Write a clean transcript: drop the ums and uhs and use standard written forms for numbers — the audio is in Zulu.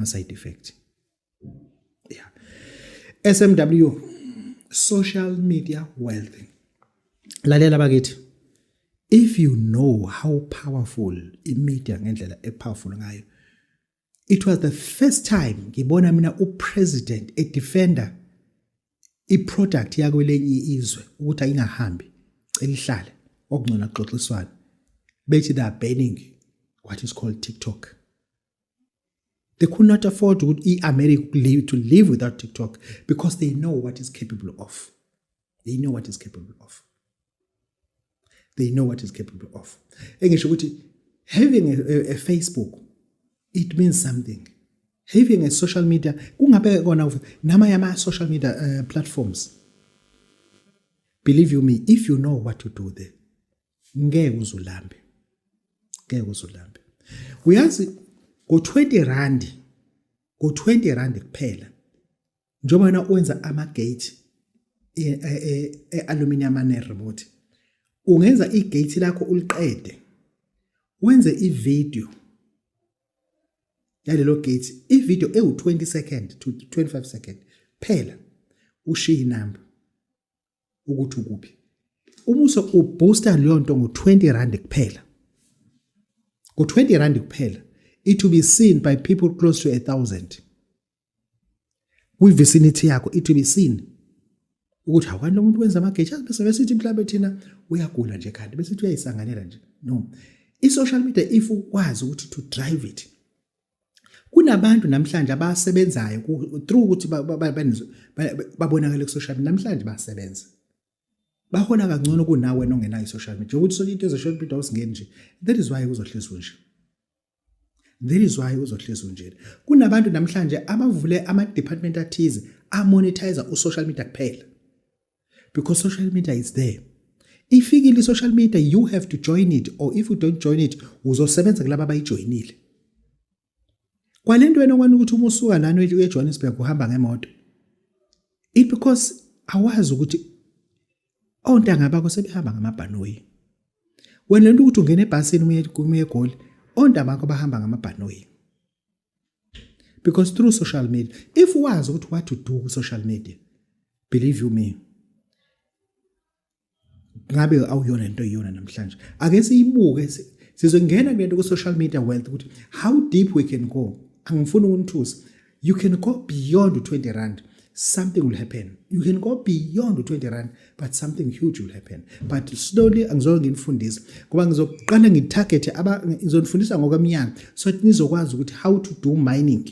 side effect. Yeah. SMW, social media wealth. Lalela bakithi. If you know how powerful imedia ngendlela epowerful ngayo, it was the first time ngibona mina upresident edefender iproduct yakwelenye izwe ukuthi ayingahambi elihlale okungcona xoxiswana bethi they are banning what is called TikTok. They could not afford America to live without TikTok because they know what it's capable of. They know what it's capable of. They know what it's capable of. Having a Facebook, it means something. Having a social media, nama social media platforms. Believe you me, if you know what to do there, ngeke uzulambe. Uyazi go 20 rand kuphela. Njoba na wenza ama-gate aluminium ane remote. Ungenza igate lakho uliqede. Wenze ivideo yalelo gate, ivideo ewu20 second to 25 second phela ushiya inamba ukuthi ukuphi. Umuso ubooster leyo nto ngo20 rand kuphela. Ngo20 rand kuphela. It will be seen by people close to 1,000. With vicinity yakho, it will be seen. Ukuthi awani umuntu wenza ama-gate bese besithi mhlawumbe thina uyagula nje kanti besithi uyayisanganela nje. No. I-social media if ukwazi ukuthi to drive it. Kunabantu namhlanje abasebenzayo through ukuthi babonakale ku-social media namhlanje basebenza. Bahola kangcono kunawe nongenayo i-social media. Ukuthi so into ze-social media usingeni nje. That is why uzohlezi unje. That is why uzohlezi unje. Kunabantu namhlanje abavule ama-department athize amonetize u-social media kuphela. Because social media is there. If you social media, you have to join it, or if you don't join it, uzosebenza kulabo abayijoinile. Kwalento wena ngwana ukuthi umusuka nani uye Johannesburg uhamba ngemoto. It because awazi ukuthi ontanga bakho sebehamba ngamabhanoyi. Wena lento ukuthi ungene ebhasini uye eGoli, ontanga bakho bahamba ngamabhanoyi. Because through social media, if wazi ukuthi what to do with social media, believe you me, ngabe awuyona into iyona namhlanje ake siyibuke sizongena kulento ku social media wealth ukuthi how deep we can go. Angifuni ukunithusa. You can go beyond 20 rand, something will happen. You can go beyond 20 rand, but something huge will happen. But slowly angizonginifundisa ngoba ngizoqala ngitarget ngizonifundisa ngokweminyaka so nizokwazi ukuthi how to do mining.